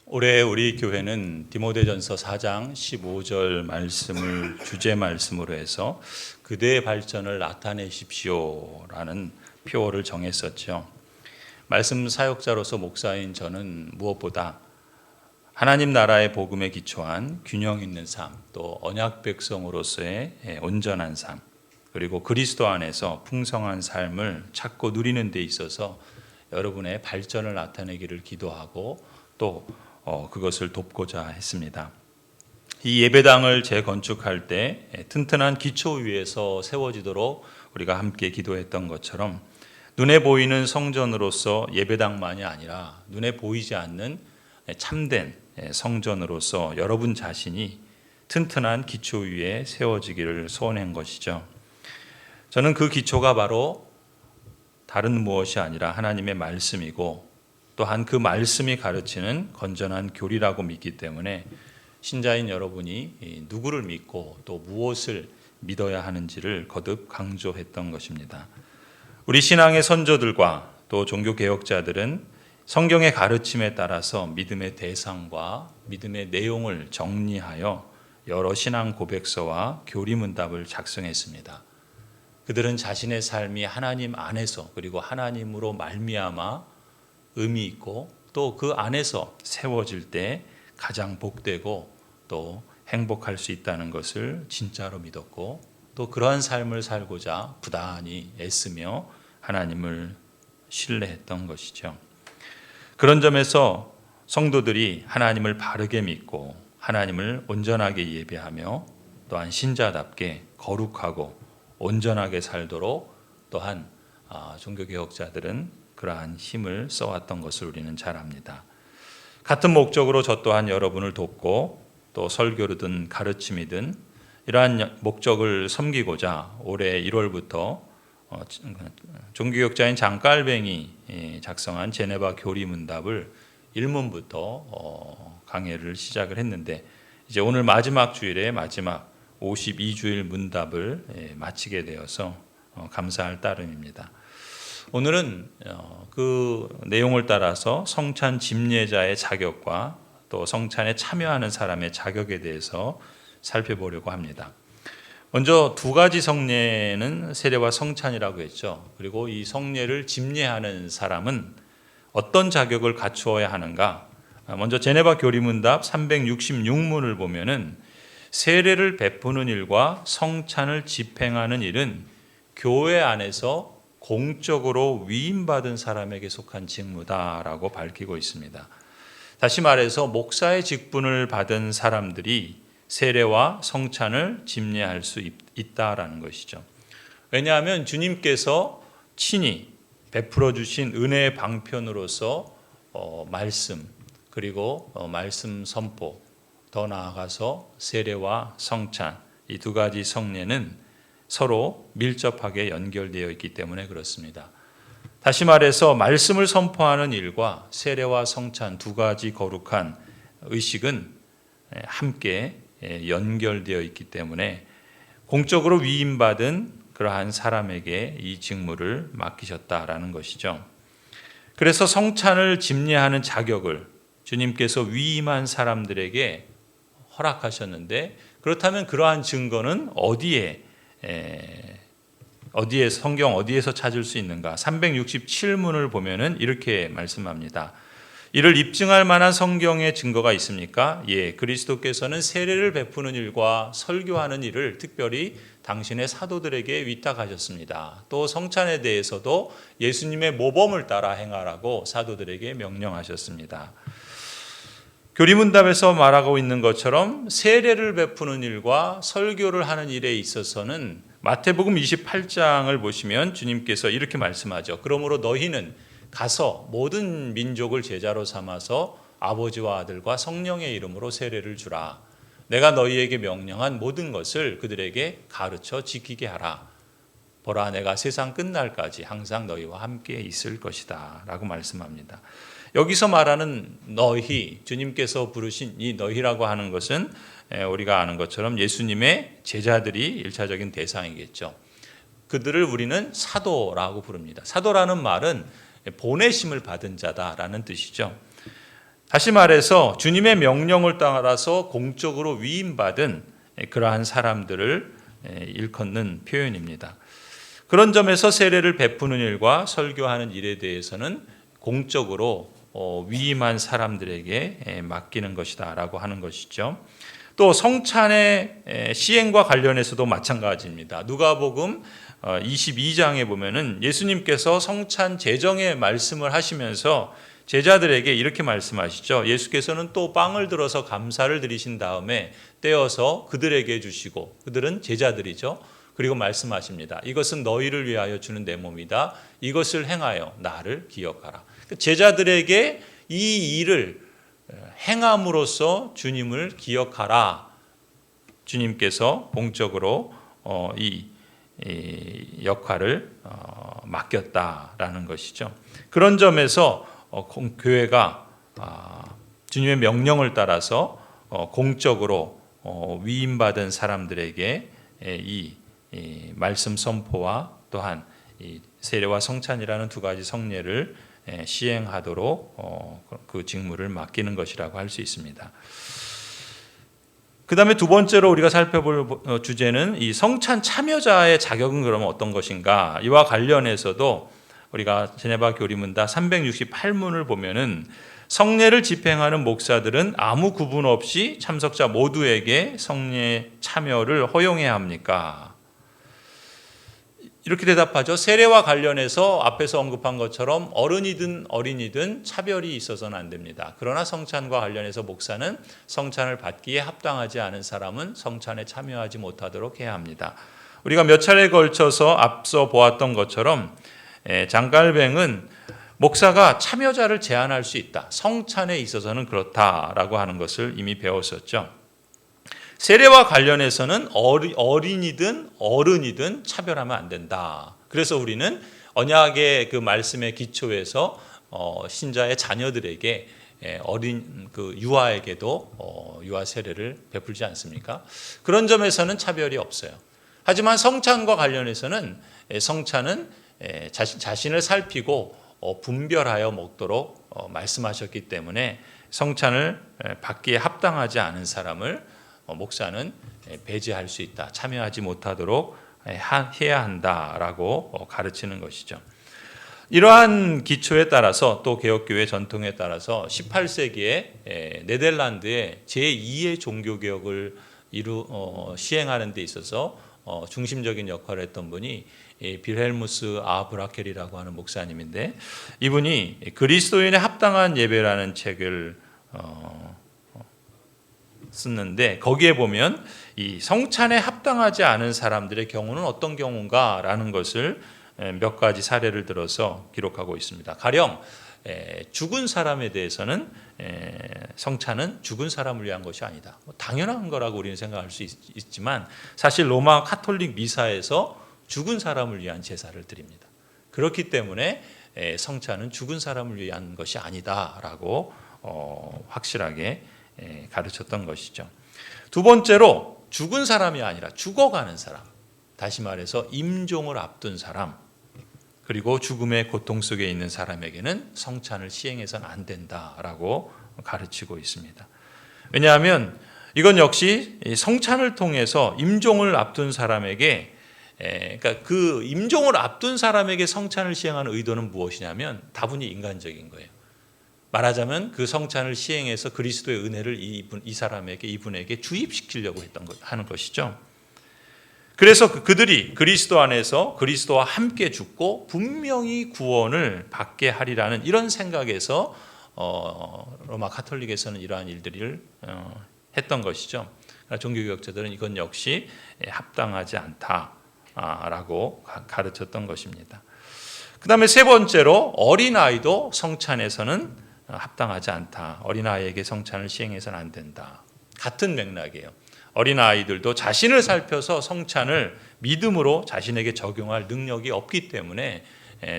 올해 우리 교회는 디모데전서 4장 15절 말씀을 주제 말씀으로 해서 그대의 발전을 나타내십시오라는 표어를 정했었죠. 말씀 사역자로서 목사인 저는 무엇보다 하나님 나라의 복음에 기초한 균형 있는 삶, 또 언약 백성으로서의 온전한 삶, 그리고 그리스도 안에서 풍성한 삶을 찾고 누리는 데 있어서 여러분의 발전을 나타내기를 기도하고 또 그것을 돕고자 했습니다. 이 예배당을 재건축할 때 튼튼한 기초 위에서 세워지도록 우리가 함께 기도했던 것처럼 눈에 보이는 성전으로서 예배당만이 아니라 눈에 보이지 않는 참된 성전으로서 여러분 자신이 튼튼한 기초 위에 세워지기를 소원한 것이죠. 저는 그 기초가 바로 다른 무엇이 아니라 하나님의 말씀이고 또한 그 말씀이 가르치는 건전한 교리라고 믿기 때문에 신자인 여러분이 누구를 믿고 또 무엇을 믿어야 하는지를 거듭 강조했던 것입니다. 우리 신앙의 선조들과 또 종교개혁자들은 성경의 가르침에 따라서 믿음의 대상과 믿음의 내용을 정리하여 여러 신앙 고백서와 교리문답을 작성했습니다. 그들은 자신의 삶이 하나님 안에서 그리고 하나님으로 말미암아 의미 있고 또 그 안에서 세워질 때 가장 복되고 또 행복할 수 있다는 것을 진짜로 믿었고 또 그러한 삶을 살고자 부단히 애쓰며 하나님을 신뢰했던 것이죠. 그런 점에서 성도들이 하나님을 바르게 믿고 하나님을 온전하게 예배하며 또한 신자답게 거룩하고 온전하게 살도록 또한 종교개혁자들은 그러한 힘을 써왔던 것을 우리는 잘 압니다. 같은 목적으로 저 또한 여러분을 돕고 또 설교든 가르침이든 이러한 목적을 섬기고자 올해 1월부터 종교개혁자인 장깔뱅이 작성한 제네바 교리문답을 1문부터 강해를 시작을 했는데 이제 오늘 마지막 주일에 마지막 52주일 문답을 마치게 되어서 감사할 따름입니다. 오늘은 그 내용을 따라서 성찬 집례자의 자격과 또 성찬에 참여하는 사람의 자격에 대해서 살펴보려고 합니다. 먼저 두 가지 성례는 세례와 성찬이라고 했죠. 그리고 이 성례를 집례하는 사람은 어떤 자격을 갖추어야 하는가? 먼저 제네바 교리문답 366문을 보면은 세례를 베푸는 일과 성찬을 집행하는 일은 교회 안에서 공적으로 위임받은 사람에게 속한 직무다라고 밝히고 있습니다. 다시 말해서 목사의 직분을 받은 사람들이 세례와 성찬을 집례할 수 있다라는 것이죠. 왜냐하면 주님께서 친히 베풀어 주신 은혜의 방편으로서 말씀 그리고 말씀 선포 더 나아가서 세례와 성찬 이 두 가지 성례는 서로 밀접하게 연결되어 있기 때문에 그렇습니다. 다시 말해서 말씀을 선포하는 일과 세례와 성찬 두 가지 거룩한 의식은 함께 연결되어 있기 때문에 공적으로 위임받은 그러한 사람에게 이 직무를 맡기셨다라는 것이죠. 그래서 성찬을 집례하는 자격을 주님께서 위임한 사람들에게 허락하셨는데 그렇다면 그러한 증거는 어디에 성경 어디에서 찾을 수 있는가? 367문을 보면은 이렇게 말씀합니다. 이를 입증할 만한 성경의 증거가 있습니까? 예, 그리스도께서는 세례를 베푸는 일과 설교하는 일을 특별히 당신의 사도들에게 위탁하셨습니다. 또 성찬에 대해서도 예수님의 모범을 따라 행하라고 사도들에게 명령하셨습니다. 교리문답에서 말하고 있는 것처럼 세례를 베푸는 일과 설교를 하는 일에 있어서는 마태복음 28장을 보시면 주님께서 이렇게 말씀하죠. 그러므로 너희는 가서 모든 민족을 제자로 삼아서 아버지와 아들과 성령의 이름으로 세례를 주라. 내가 너희에게 명령한 모든 것을 그들에게 가르쳐 지키게 하라. 보라, 내가 세상 끝날까지 항상 너희와 함께 있을 것이다 라고 말씀합니다. 여기서 말하는 너희, 주님께서 부르신 이 너희라고 하는 것은 우리가 아는 것처럼 예수님의 제자들이 1차적인 대상이겠죠. 그들을 우리는 사도라고 부릅니다. 사도라는 말은 보내심을 받은 자다라는 뜻이죠. 다시 말해서 주님의 명령을 따라서 공적으로 위임받은 그러한 사람들을 일컫는 표현입니다. 그런 점에서 세례를 베푸는 일과 설교하는 일에 대해서는 공적으로 위임한 사람들에게 맡기는 것이다 라고 하는 것이죠. 또 성찬의 시행과 관련해서도 마찬가지입니다. 누가복음 22장에 보면은 예수님께서 성찬 제정의 말씀을 하시면서 제자들에게 이렇게 말씀하시죠. 예수께서는 또 빵을 들어서 감사를 드리신 다음에 떼어서 그들에게 주시고, 그들은 제자들이죠. 그리고 말씀하십니다. 이것은 너희를 위하여 주는 내 몸이다. 이것을 행하여 나를 기억하라. 제자들에게 이 일을 행함으로써 주님을 기억하라. 주님께서 공적으로 이 역할을 맡겼다라는 것이죠. 그런 점에서 교회가 주님의 명령을 따라서 공적으로 위임받은 사람들에게 이 말씀 선포와 또한 이 세례와 성찬이라는 두 가지 성례를 시행하도록 그 직무를 맡기는 것이라고 할 수 있습니다. 그 다음에 두 번째로 우리가 살펴볼 주제는 이 성찬 참여자의 자격은 그러면 어떤 것인가? 이와 관련해서도 우리가 제네바 교리문답 368문을 보면은 성례를 집행하는 목사들은 아무 구분 없이 참석자 모두에게 성례 참여를 허용해야 합니까? 이렇게 대답하죠. 세례와 관련해서 앞에서 언급한 것처럼 어른이든 어린이든 차별이 있어서는 안 됩니다. 그러나 성찬과 관련해서 목사는 성찬을 받기에 합당하지 않은 사람은 성찬에 참여하지 못하도록 해야 합니다. 우리가 몇 차례에 걸쳐서 앞서 보았던 것처럼 장갈뱅은 목사가 참여자를 제한할 수 있다. 성찬에 있어서는 그렇다라고 하는 것을 이미 배웠었죠. 세례와 관련해서는 어린이든 어른이든 차별하면 안 된다. 그래서 우리는 언약의 그 말씀의 기초에서 신자의 자녀들에게 어린 그 유아에게도 유아 세례를 베풀지 않습니까? 그런 점에서는 차별이 없어요. 하지만 성찬과 관련해서는 성찬은 자신을 살피고 분별하여 먹도록 말씀하셨기 때문에 성찬을 받기에 합당하지 않은 사람을 목사는 배제할 수 있다. 참여하지 못하도록 해야 한다라고 가르치는 것이죠. 이러한 기초에 따라서 또 개혁교회 전통에 따라서 18세기에 네덜란드의 제2의 종교개혁을 시행하는 데 있어서 중심적인 역할을 했던 분이 빌헬무스 아브라켈이라고 하는 목사님인데, 이분이 그리스도인의 합당한 예배라는 책을 쓰는데 거기에 보면 이 성찬에 합당하지 않은 사람들의 경우는 어떤 경우인가라는 것을 몇 가지 사례를 들어서 기록하고 있습니다. 가령 죽은 사람에 대해서는 성찬은 죽은 사람을 위한 것이 아니다. 당연한 거라고 우리는 생각할 수 있지만 사실 로마 카톨릭 미사에서 죽은 사람을 위한 제사를 드립니다. 그렇기 때문에 성찬은 죽은 사람을 위한 것이 아니다라고 확실하게 가르쳤던 것이죠. 두 번째로 죽은 사람이 아니라 죽어가는 사람, 다시 말해서 임종을 앞둔 사람, 그리고 죽음의 고통 속에 있는 사람에게는 성찬을 시행해서는 안 된다라고 가르치고 있습니다. 왜냐하면 이건 역시 성찬을 통해서 임종을 앞둔 사람에게, 그러니까 그 임종을 앞둔 사람에게 성찬을 시행하는 의도는 무엇이냐면 다분히 인간적인 거예요. 말하자면 그 성찬을 시행해서 그리스도의 은혜를 이 사람에게, 이분에게 주입시키려고 하는 것이죠. 그래서 그들이 그리스도 안에서 그리스도와 함께 죽고 분명히 구원을 받게 하리라는 이런 생각에서 로마 카톨릭에서는 이러한 일들을 했던 것이죠. 종교개혁자들은 이건 역시 합당하지 않다라고 가르쳤던 것입니다. 그 다음에 세 번째로 어린아이도 성찬에서는 합당하지 않다. 어린아이에게 성찬을 시행해서는 안 된다. 같은 맥락이에요. 어린아이들도 자신을 살펴서 성찬을 믿음으로 자신에게 적용할 능력이 없기 때문에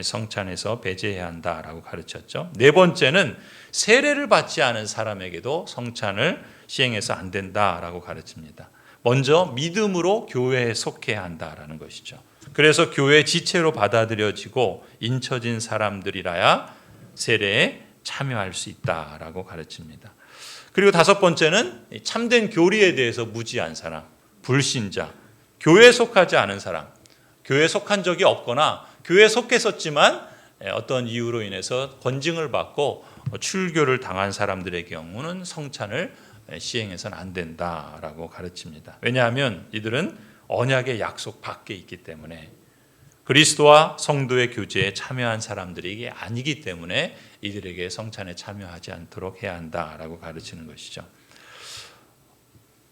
성찬에서 배제해야 한다라고 가르쳤죠. 네 번째는 세례를 받지 않은 사람에게도 성찬을 시행해서 안 된다라고 가르칩니다. 먼저 믿음으로 교회에 속해야 한다라는 것이죠. 그래서 교회 지체로 받아들여지고 인쳐진 사람들이라야 세례에 참여할 수 있다라고 가르칩니다. 그리고 다섯 번째는 참된 교리에 대해서 무지한 사람, 불신자, 교회에 속하지 않은 사람, 교회에 속한 적이 없거나 교회에 속했었지만 어떤 이유로 인해서 권징을 받고 출교를 당한 사람들의 경우는 성찬을 시행해서는 안 된다라고 가르칩니다. 왜냐하면 이들은 언약의 약속 밖에 있기 때문에, 그리스도와 성도의 교제에 참여한 사람들이 아니기 때문에 이들에게 성찬에 참여하지 않도록 해야 한다라고 가르치는 것이죠.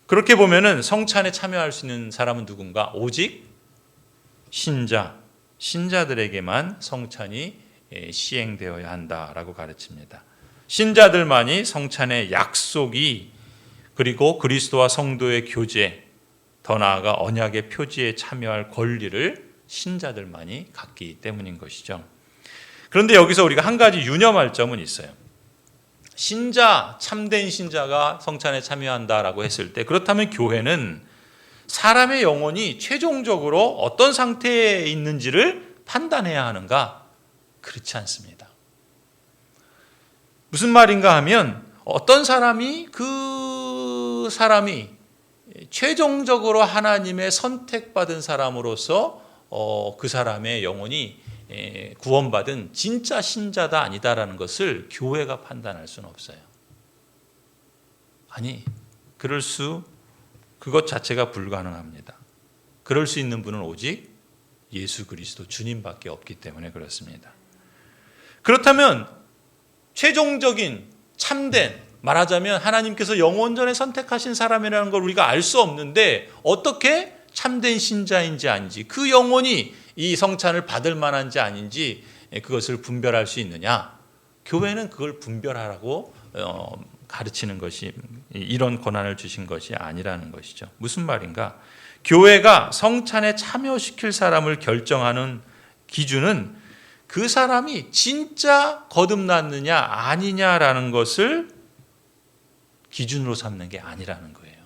그렇게 보면은 성찬에 참여할 수 있는 사람은 누군가? 오직 신자들에게만 성찬이 시행되어야 한다라고 가르칩니다. 신자들만이 성찬의 약속이, 그리고 그리스도와 성도의 교제, 더 나아가 언약의 표지에 참여할 권리를 신자들만이 갖기 때문인 것이죠. 그런데 여기서 우리가 한 가지 유념할 점은 있어요. 참된 신자가 성찬에 참여한다라고 했을 때, 그렇다면 교회는 사람의 영혼이 최종적으로 어떤 상태에 있는지를 판단해야 하는가? 그렇지 않습니다. 무슨 말인가 하면, 어떤 사람이 최종적으로 하나님의 선택받은 사람으로서 그 사람의 영혼이 구원받은 진짜 신자다 아니다라는 것을 교회가 판단할 수는 없어요. 아니, 그것 자체가 불가능합니다. 그럴 수 있는 분은 오직 예수 그리스도 주님밖에 없기 때문에 그렇습니다. 그렇다면 최종적인 참된, 말하자면 하나님께서 영원전에 선택하신 사람이라는 걸 우리가 알 수 없는데 어떻게 참된 신자인지 아닌지, 그 영혼이 이 성찬을 받을 만한지 아닌지 그것을 분별할 수 있느냐? 교회는 그걸 분별하라고 가르치는 것이, 이런 권한을 주신 것이 아니라는 것이죠. 무슨 말인가? 교회가 성찬에 참여시킬 사람을 결정하는 기준은 그 사람이 진짜 거듭났느냐 아니냐라는 것을 기준으로 삼는 게 아니라는 거예요.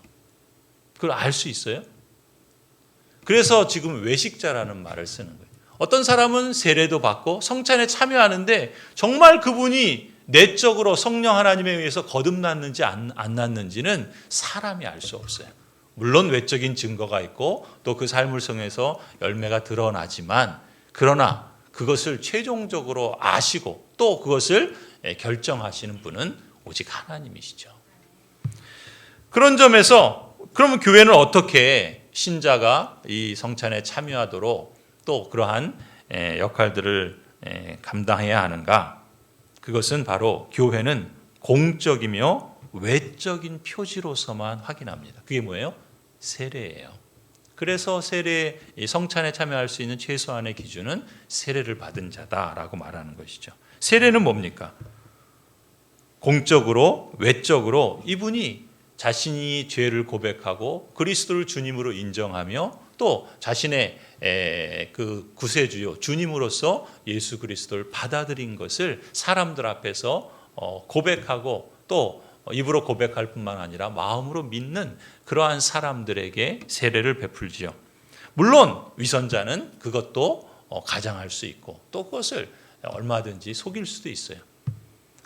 그걸 알 수 있어요? 그래서 지금 외식자라는 말을 쓰는 거예요. 어떤 사람은 세례도 받고 성찬에 참여하는데 정말 그분이 내적으로 성령 하나님에 의해서 거듭났는지 안 났는지는 사람이 알 수 없어요. 물론 외적인 증거가 있고 또 그 삶을 통해서 열매가 드러나지만, 그러나 그것을 최종적으로 아시고 또 그것을 결정하시는 분은 오직 하나님이시죠. 그런 점에서 그러면 교회는 어떻게 신자가 이 성찬에 참여하도록 또 그러한 역할들을 감당해야 하는가? 그것은 바로 교회는 공적이며 외적인 표지로서만 확인합니다. 그게 뭐예요? 세례예요. 그래서 성찬에 참여할 수 있는 최소한의 기준은 세례를 받은 자다라고 말하는 것이죠. 세례는 뭡니까? 공적으로, 외적으로 이분이 자신이 죄를 고백하고 그리스도를 주님으로 인정하며 또 자신의 그 구세주요 주님으로서 예수 그리스도를 받아들인 것을 사람들 앞에서 고백하고 또 입으로 고백할 뿐만 아니라 마음으로 믿는 그러한 사람들에게 세례를 베풀지요. 물론 위선자는 그것도 가장할 수 있고 또 그것을 얼마든지 속일 수도 있어요.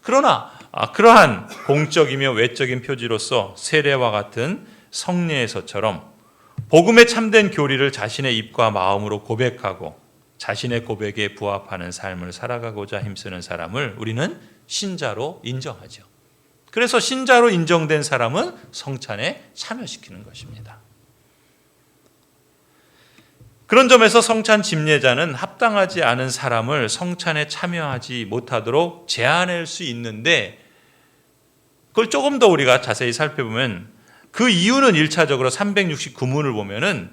그러나 그러한 공적이며 외적인 표지로서 세례와 같은 성례에서처럼 복음의 참된 교리를 자신의 입과 마음으로 고백하고 자신의 고백에 부합하는 삶을 살아가고자 힘쓰는 사람을 우리는 신자로 인정하죠. 그래서 신자로 인정된 사람은 성찬에 참여시키는 것입니다. 그런 점에서 성찬 집례자는 합당하지 않은 사람을 성찬에 참여하지 못하도록 제한할 수 있는데, 그걸 조금 더 우리가 자세히 살펴보면 그 이유는 1차적으로 369문을 보면은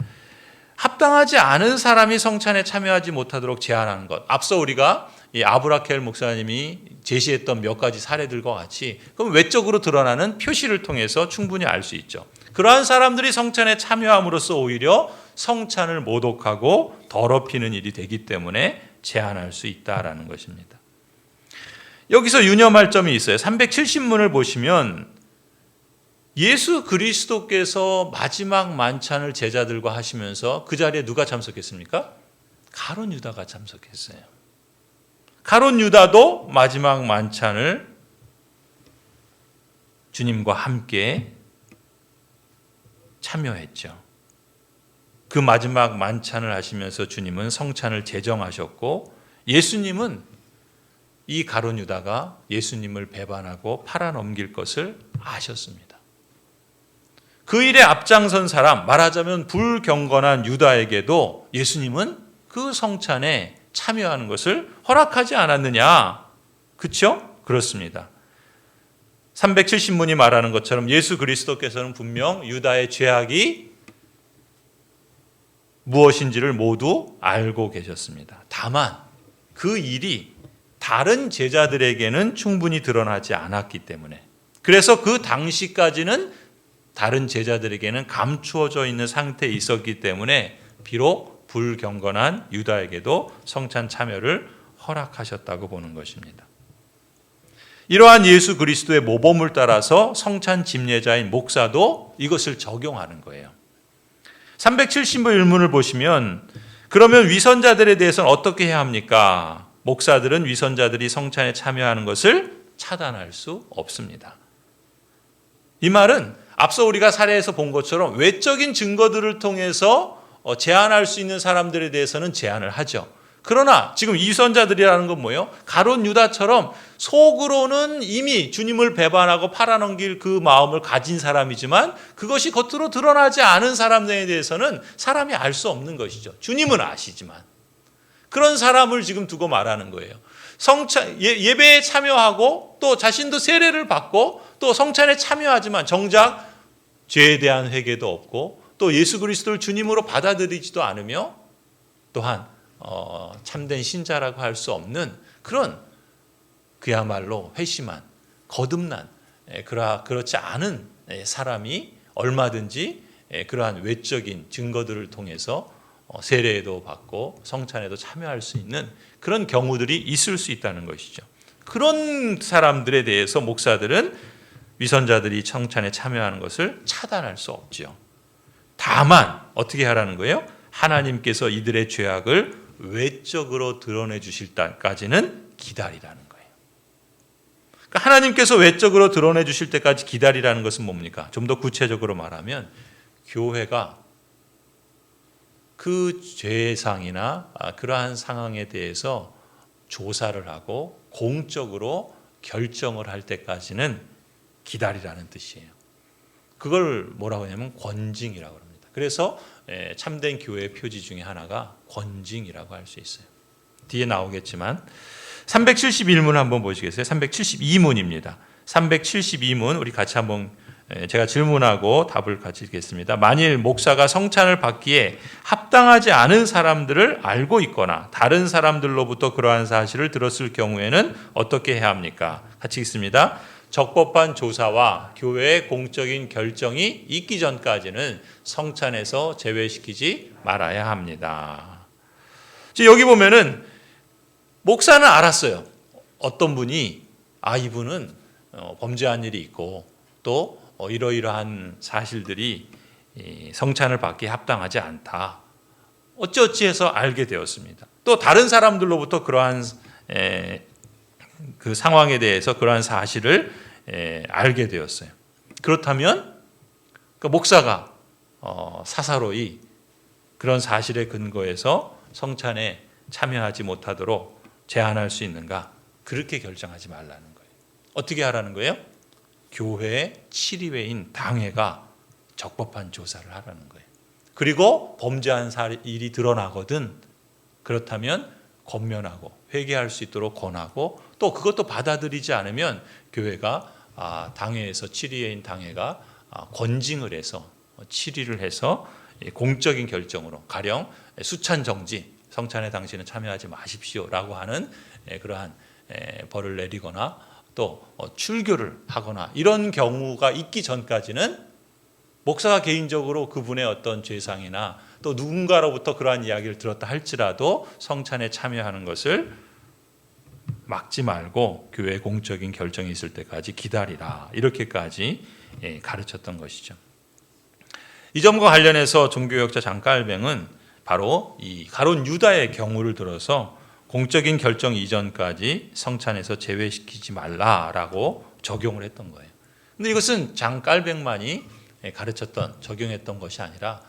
합당하지 않은 사람이 성찬에 참여하지 못하도록 제한하는 것. 앞서 우리가 이 아브라켈 목사님이 제시했던 몇 가지 사례들과 같이 그럼 외적으로 드러나는 표시를 통해서 충분히 알 수 있죠. 그러한 사람들이 성찬에 참여함으로써 오히려 성찬을 모독하고 더럽히는 일이 되기 때문에 제한할 수 있다라는 것입니다. 여기서 유념할 점이 있어요. 370문을 보시면 예수 그리스도께서 마지막 만찬을 제자들과 하시면서 그 자리에 누가 참석했습니까? 가룟 유다가 참석했어요. 가룟 유다도 마지막 만찬을 주님과 함께 참여했죠. 그 마지막 만찬을 하시면서 주님은 성찬을 제정하셨고 예수님은 이 가룟 유다가 예수님을 배반하고 팔아넘길 것을 아셨습니다. 그 일에 앞장선 사람, 말하자면 불경건한 유다에게도 예수님은 그 성찬에 참여하는 것을 허락하지 않았느냐? 그렇죠? 그렇습니다. 370문이 말하는 것처럼 예수 그리스도께서는 분명 유다의 죄악이 무엇인지를 모두 알고 계셨습니다. 다만 그 일이 다른 제자들에게는 충분히 드러나지 않았기 때문에, 그래서 그 당시까지는 다른 제자들에게는 감추어져 있는 상태에 있었기 때문에 비록 불경건한 유다에게도 성찬 참여를 허락하셨다고 보는 것입니다. 이러한 예수 그리스도의 모범을 따라서 성찬 집례자인 목사도 이것을 적용하는 거예요. 370문을 보시면 그러면 위선자들에 대해서는 어떻게 해야 합니까? 목사들은 위선자들이 성찬에 참여하는 것을 차단할 수 없습니다. 이 말은 앞서 우리가 사례에서 본 것처럼 외적인 증거들을 통해서 제한할 수 있는 사람들에 대해서는 제한을 하죠. 그러나 지금 위선자들이라는 건 뭐예요? 가룟 유다처럼 속으로는 이미 주님을 배반하고 팔아넘길 그 마음을 가진 사람이지만 그것이 겉으로 드러나지 않은 사람들에 대해서는 사람이 알 수 없는 것이죠. 주님은 아시지만. 그런 사람을 지금 두고 말하는 거예요. 예배에 참여하고 또 자신도 세례를 받고 또 성찬에 참여하지만 정작 죄에 대한 회개도 없고 또 예수 그리스도를 주님으로 받아들이지도 않으며 또한 참된 신자라고 할 수 없는 그런 그야말로 회심한 거듭난 그렇지 않은 사람이 얼마든지 그러한 외적인 증거들을 통해서 세례도 받고 성찬에도 참여할 수 있는 그런 경우들이 있을 수 있다는 것이죠. 그런 사람들에 대해서 목사들은 위선자들이 성찬에 참여하는 것을 차단할 수 없죠. 다만 어떻게 하라는 거예요? 하나님께서 이들의 죄악을 외적으로 드러내 주실 때까지는 기다리라는 거예요. 그러니까 하나님께서 외적으로 드러내 주실 때까지 기다리라는 것은 뭡니까? 좀 더 구체적으로 말하면 교회가 그 죄상이나 그러한 상황에 대해서 조사를 하고 공적으로 결정을 할 때까지는 기다리라는 뜻이에요. 그걸 뭐라고 하냐면 권징이라고 합니다. 그래서 참된 교회의 표지 중에 하나가 권징이라고 할 수 있어요. 뒤에 나오겠지만 371문 한번 보시겠어요? 372문입니다. 372문 우리 같이 한번 제가 질문하고 답을 같이 읽겠습니다. 만일 목사가 성찬을 받기에 합당하지 않은 사람들을 알고 있거나 다른 사람들로부터 그러한 사실을 들었을 경우에는 어떻게 해야 합니까? 같이 읽습니다. 적법한 조사와 교회의 공적인 결정이 있기 전까지는 성찬에서 제외시키지 말아야 합니다. 여기 보면은 목사는 알았어요. 어떤 분이 이분은 범죄한 일이 있고 또 이러이러한 사실들이 성찬을 받기에 합당하지 않다. 어찌어찌해서 알게 되었습니다. 또 다른 사람들로부터 그러한 그 상황에 대해서 그러한 사실을 알게 되었어요. 그렇다면 그 목사가 사사로이 그런 사실에 근거해서 성찬에 참여하지 못하도록 제한할 수 있는가? 그렇게 결정하지 말라는 거예요. 어떻게 하라는 거예요? 교회의 치리회인 당회가 적법한 조사를 하라는 거예요. 그리고 범죄한 일이 드러나거든 그렇다면 권면하고 회개할 수 있도록 권하고 또 그것도 받아들이지 않으면 교회가 당회에서 치리회인 당회가 권징을 해서 치리를 해서 공적인 결정으로 가령 수찬 정지 성찬에 당신은 참여하지 마십시오라고 하는 그러한 벌을 내리거나 또 출교를 하거나 이런 경우가 있기 전까지는 목사가 개인적으로 그분의 어떤 죄상이나 또 누군가로부터 그러한 이야기를 들었다 할지라도 성찬에 참여하는 것을 막지 말고 교회 공적인 결정이 있을 때까지 기다리라 이렇게까지 가르쳤던 것이죠. 이 점과 관련해서 종교개혁자 장깔뱅은 바로 이 가룟 유다의 경우를 들어서 공적인 결정 이전까지 성찬에서 제외시키지 말라라고 적용을 했던 거예요. 근데 이것은 장깔백만이 가르쳤던, 적용했던 것이 아니라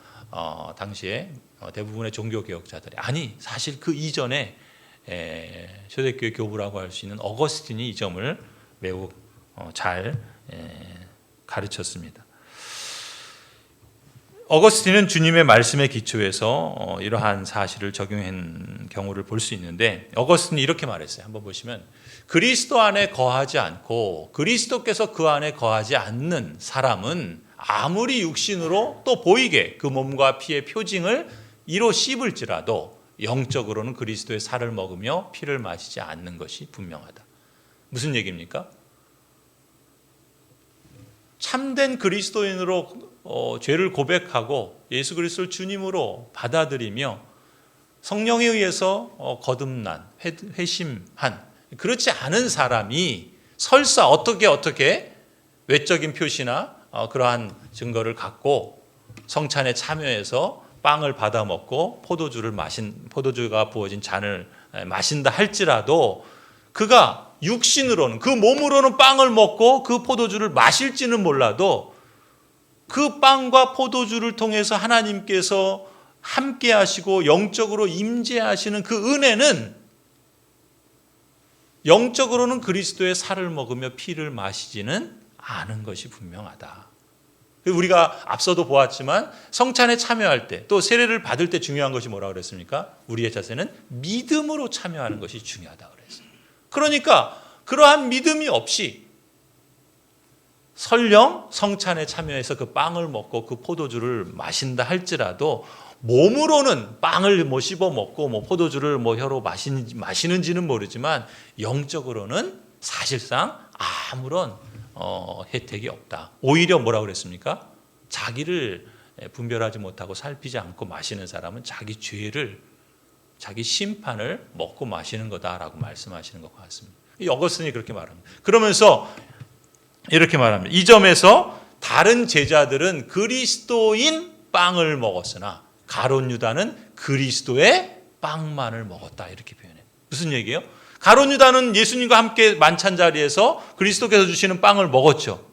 당시에 대부분의 종교개혁자들이, 아니 사실 그 이전에 초대교회 교부라고 할 수 있는 어거스틴이 이 점을 매우 잘 가르쳤습니다. 어거스틴은 주님의 말씀에 기초해서 이러한 사실을 적용한 경우를 볼 수 있는데, 어거스틴이 이렇게 말했어요. 한번 보시면, 그리스도 안에 거하지 않고 그리스도께서 그 안에 거하지 않는 사람은 아무리 육신으로 또 보이게 그 몸과 피의 표징을 이로 씹을지라도 영적으로는 그리스도의 살을 먹으며 피를 마시지 않는 것이 분명하다. 무슨 얘기입니까? 참된 그리스도인으로 죄를 고백하고 예수 그리스도를 주님으로 받아들이며 성령에 의해서 거듭난, 회심한, 그렇지 않은 사람이 설사 어떻게 외적인 표시나 그러한 증거를 갖고 성찬에 참여해서 빵을 받아 먹고 포도주가 부어진 잔을 마신다 할지라도 그가 육신으로는, 그 몸으로는 빵을 먹고 그 포도주를 마실지는 몰라도 그 빵과 포도주를 통해서 하나님께서 함께 하시고 영적으로 임재하시는 그 은혜는 영적으로는 그리스도의 살을 먹으며 피를 마시지는 않은 것이 분명하다. 우리가 앞서도 보았지만 성찬에 참여할 때, 또 세례를 받을 때 중요한 것이 뭐라고 그랬습니까? 우리의 자세는 믿음으로 참여하는 것이 중요하다고 그랬어요. 그러니까 그러한 믿음이 없이 설령 성찬에 참여해서 그 빵을 먹고 그 포도주를 마신다 할지라도 몸으로는 빵을 씹어 먹고 포도주를 혀로 마시는지는 모르지만 영적으로는 사실상 아무런 혜택이 없다. 오히려 뭐라고 그랬습니까? 자기를 분별하지 못하고 살피지 않고 마시는 사람은 자기 죄를, 자기 심판을 먹고 마시는 거다라고 말씀하시는 것 같습니다. 이 어거스틴이 그렇게 말합니다. 그러면서 이렇게 말합니다. 이 점에서 다른 제자들은 그리스도인 빵을 먹었으나 가룟 유다는 그리스도의 빵만을 먹었다, 이렇게 표현해요. 무슨 얘기예요? 가룟 유다는 예수님과 함께 만찬 자리에서 그리스도께서 주시는 빵을 먹었죠.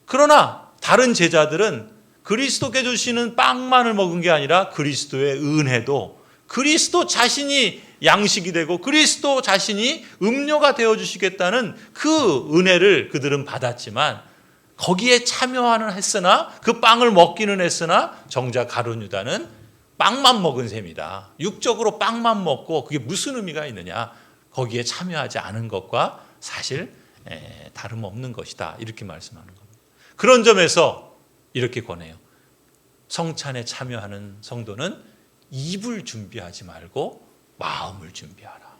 그러나 다른 제자들은 그리스도께서 주시는 빵만을 먹은 게 아니라 그리스도의 은혜도, 그리스도 자신이 양식이 되고 그리스도 자신이 음료가 되어주시겠다는 그 은혜를 그들은 받았지만, 거기에 참여하는 했으나, 그 빵을 먹기는 했으나 정작 가룟 유다는 빵만 먹은 셈이다. 육적으로 빵만 먹고 그게 무슨 의미가 있느냐, 거기에 참여하지 않은 것과 사실 다름없는 것이다, 이렇게 말씀하는 겁니다. 그런 점에서 이렇게 권해요. 성찬에 참여하는 성도는 입을 준비하지 말고 마음을 준비하라.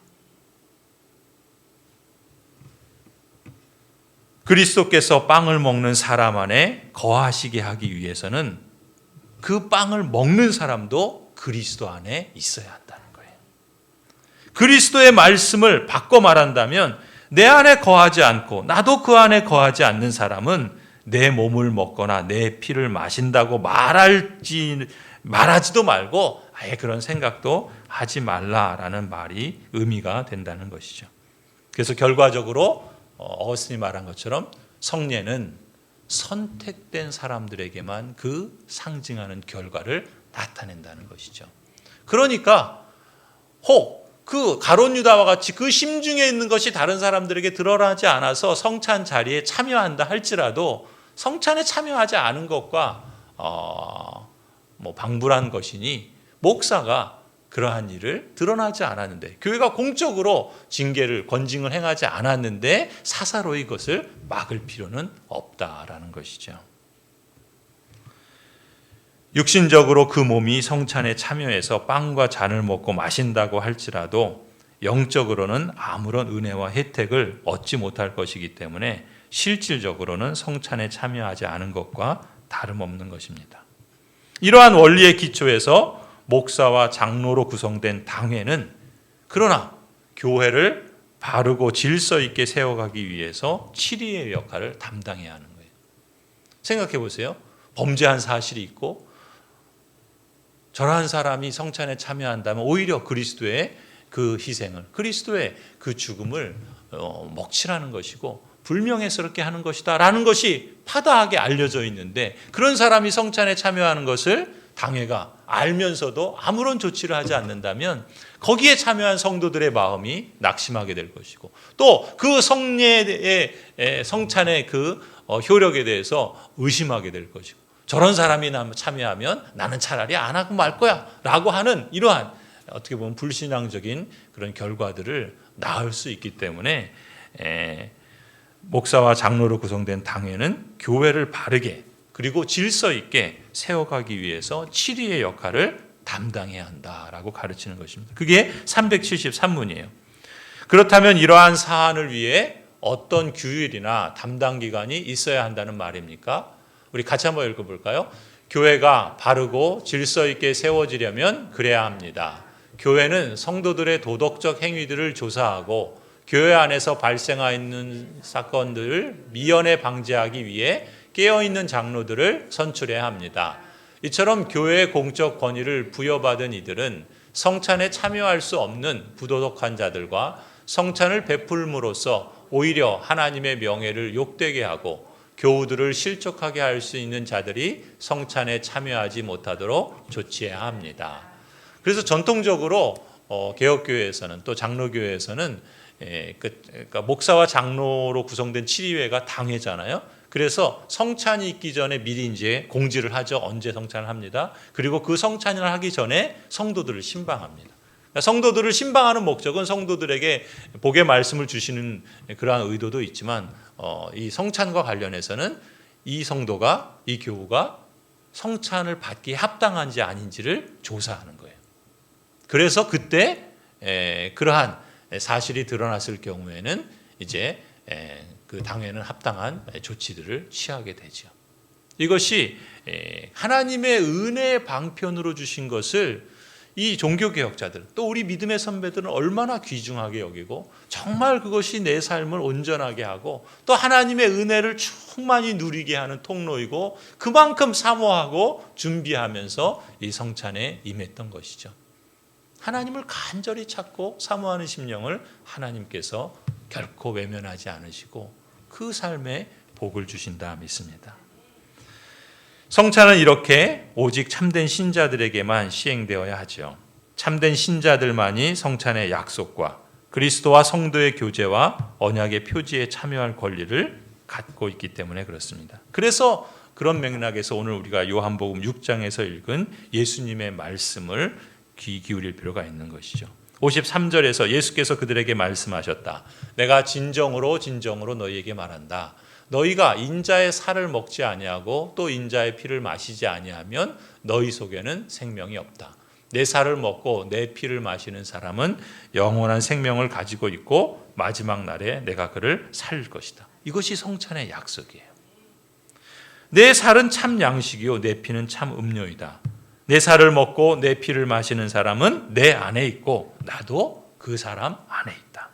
그리스도께서 빵을 먹는 사람 안에 거하시게 하기 위해서는 그 빵을 먹는 사람도 그리스도 안에 있어야 한다는 거예요. 그리스도의 말씀을 바꿔 말한다면, 내 안에 거하지 않고 나도 그 안에 거하지 않는 사람은 내 몸을 먹거나 내 피를 마신다고 말하지도 말고 아예 그런 생각도 하지 말라라는 말이 의미가 된다는 것이죠. 그래서 결과적으로 어거스틴이 말한 것처럼 성례는 선택된 사람들에게만 그 상징하는 결과를 나타낸다는 것이죠. 그러니까 혹 그 가룟 유다와 같이 그 심중에 있는 것이 다른 사람들에게 드러나지 않아서 성찬 자리에 참여한다 할지라도 성찬에 참여하지 않은 것과 방불한 것이니, 목사가 그러한 일을 드러나지 않았는데, 교회가 공적으로 권징을 행하지 않았는데 사사로이 이것을 막을 필요는 없다라는 것이죠. 육신적으로 그 몸이 성찬에 참여해서 빵과 잔을 먹고 마신다고 할지라도 영적으로는 아무런 은혜와 혜택을 얻지 못할 것이기 때문에 실질적으로는 성찬에 참여하지 않은 것과 다름없는 것입니다. 이러한 원리의 기초에서 목사와 장로로 구성된 당회는 그러나 교회를 바르고 질서 있게 세워가기 위해서 치리의 역할을 담당해야 하는 거예요. 생각해 보세요. 범죄한 사실이 있고 저러한 사람이 성찬에 참여한다면 오히려 그리스도의 그 희생을, 그리스도의 그 죽음을 먹칠하는 것이고, 불명예스럽게 하는 것이다 라는 것이 파다하게 알려져 있는데, 그런 사람이 성찬에 참여하는 것을 당회가 알면서도 아무런 조치를 하지 않는다면 거기에 참여한 성도들의 마음이 낙심하게 될 것이고, 또 그 성례의 성찬의 그 효력에 대해서 의심하게 될 것이고, 저런 사람이 참여하면 나는 차라리 안 하고 말 거야 라고 하는 이러한 어떻게 보면 불신앙적인 그런 결과들을 낳을 수 있기 때문에 목사와 장로로 구성된 당회는 교회를 바르게 그리고 질서 있게 세워가기 위해서 7위의 역할을 담당해야 한다라고 가르치는 것입니다. 그게 373문이에요. 그렇다면 이러한 사안을 위해 어떤 규율이나 담당 기관이 있어야 한다는 말입니까? 우리 같이 한번 읽어볼까요? 교회가 바르고 질서 있게 세워지려면 그래야 합니다. 교회는 성도들의 도덕적 행위들을 조사하고 교회 안에서 발생하는 사건들을 미연에 방지하기 위해 깨어있는 장로들을 선출해야 합니다. 이처럼 교회의 공적 권위를 부여받은 이들은 성찬에 참여할 수 없는 부도덕한 자들과 성찬을 베풀므로써 오히려 하나님의 명예를 욕되게 하고 교우들을 실족하게 할 수 있는 자들이 성찬에 참여하지 못하도록 조치해야 합니다. 그래서 전통적으로 개혁교회에서는 또 장로교회에서는 그러니까 목사와 장로로 구성된 7위회가 당회잖아요. 그래서 성찬이 있기 전에 미리 이제 공지를 하죠. 언제 성찬을 합니다. 그리고 그 성찬을 하기 전에 성도들을 신방합니다. 그러니까 성도들을 신방하는 목적은 성도들에게 복의 말씀을 주시는 그러한 의도도 있지만, 이 성찬과 관련해서는 이 성도가, 이 교우가 성찬을 받기에 합당한지 아닌지를 조사하는 거예요. 그래서 그때 그러한 사실이 드러났을 경우에는 이제 그 당회는 합당한 조치들을 취하게 되죠. 이것이 하나님의 은혜의 방편으로 주신 것을 이 종교개혁자들, 또 우리 믿음의 선배들은 얼마나 귀중하게 여기고 정말 그것이 내 삶을 온전하게 하고 또 하나님의 은혜를 충만히 누리게 하는 통로이고 그만큼 사모하고 준비하면서 이 성찬에 임했던 것이죠. 하나님을 간절히 찾고 사모하는 심령을 하나님께서 결코 외면하지 않으시고 그 삶에 복을 주신다 믿습니다. 성찬은 이렇게 오직 참된 신자들에게만 시행되어야 하죠. 참된 신자들만이 성찬의 약속과 그리스도와 성도의 교제와 언약의 표지에 참여할 권리를 갖고 있기 때문에 그렇습니다. 그래서 그런 맥락에서 오늘 우리가 요한복음 6장에서 읽은 예수님의 말씀을 귀 기울일 필요가 있는 것이죠. 53절에서 예수께서 그들에게 말씀하셨다. 내가 진정으로 너희에게 말한다. 너희가 인자의 살을 먹지 아니하고 또 인자의 피를 마시지 아니하면 너희 속에는 생명이 없다. 내 살을 먹고 내 피를 마시는 사람은 영원한 생명을 가지고 있고 마지막 날에 내가 그를 살릴 것이다. 이것이 성찬의 약속이에요. 내 살은 참 양식이요 내 피는 참 음료이다. 내 살을 먹고 내 피를 마시는 사람은 내 안에 있고 나도 그 사람 안에 있다.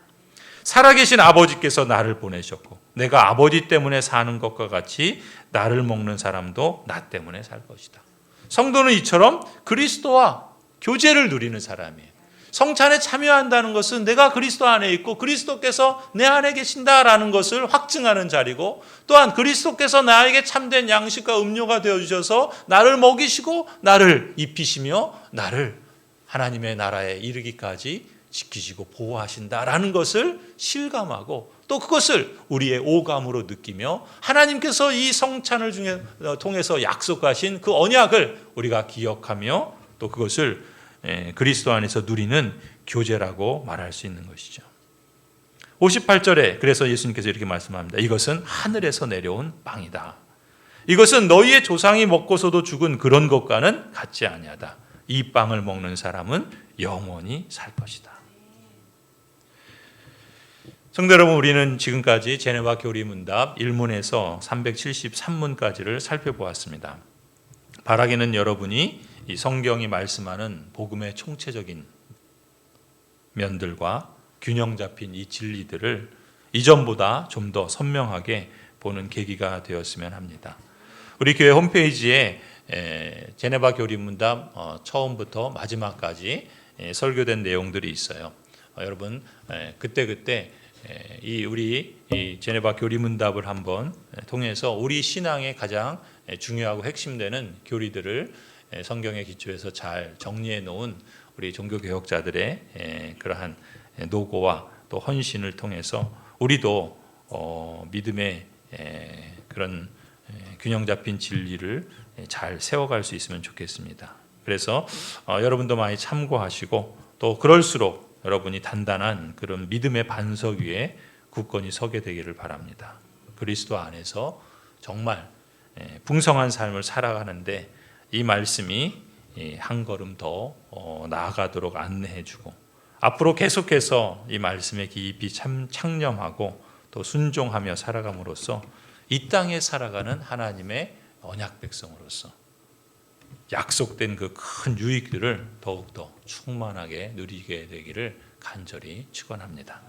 살아계신 아버지께서 나를 보내셨고 내가 아버지 때문에 사는 것과 같이 나를 먹는 사람도 나 때문에 살 것이다. 성도는 이처럼 그리스도와 교제를 누리는 사람이에요. 성찬에 참여한다는 것은 내가 그리스도 안에 있고 그리스도께서 내 안에 계신다라는 것을 확증하는 자리고, 또한 그리스도께서 나에게 참된 양식과 음료가 되어주셔서 나를 먹이시고 나를 입히시며 나를 하나님의 나라에 이르기까지 지키시고 보호하신다라는 것을 실감하고 또 그것을 우리의 오감으로 느끼며 하나님께서 이 성찬을 통해서 약속하신 그 언약을 우리가 기억하며 또 그것을 그리스도 안에서 누리는 교제라고 말할 수 있는 것이죠. 58절에 그래서 예수님께서 이렇게 말씀합니다. 이것은 하늘에서 내려온 빵이다. 이것은 너희의 조상이 먹고서도 죽은 그런 것과는 같지 아니하다. 이 빵을 먹는 사람은 영원히 살 것이다. 성도 여러분, 우리는 지금까지 제네바 교리문답 1문에서 373문까지를 살펴보았습니다. 바라기는 여러분이 이 성경이 말씀하는 복음의 총체적인 면들과 균형 잡힌 이 진리들을 이전보다 좀 더 선명하게 보는 계기가 되었으면 합니다. 우리 교회 홈페이지에 제네바 교리문답 처음부터 마지막까지 설교된 내용들이 있어요. 여러분 그때 우리 제네바 교리문답을 한번 통해서 우리 신앙의 가장 중요하고 핵심되는 교리들을 성경의 기초에서 잘 정리해 놓은 우리 종교개혁자들의 그러한 노고와 또 헌신을 통해서 우리도 믿음의 그런 균형 잡힌 진리를 잘 세워갈 수 있으면 좋겠습니다. 그래서 여러분도 많이 참고하시고 또 그럴수록 여러분이 단단한 그런 믿음의 반석 위에 굳건히 서게 되기를 바랍니다. 그리스도 안에서 정말 풍성한 삶을 살아가는데 이 말씀이 한 걸음 더 나아가도록 안내해주고 앞으로 계속해서 이 말씀에 깊이 창념하고 또 순종하며 살아감으로써 이 땅에 살아가는 하나님의 언약 백성으로서 약속된 그 큰 유익들을 더욱더 충만하게 누리게 되기를 간절히 축원합니다.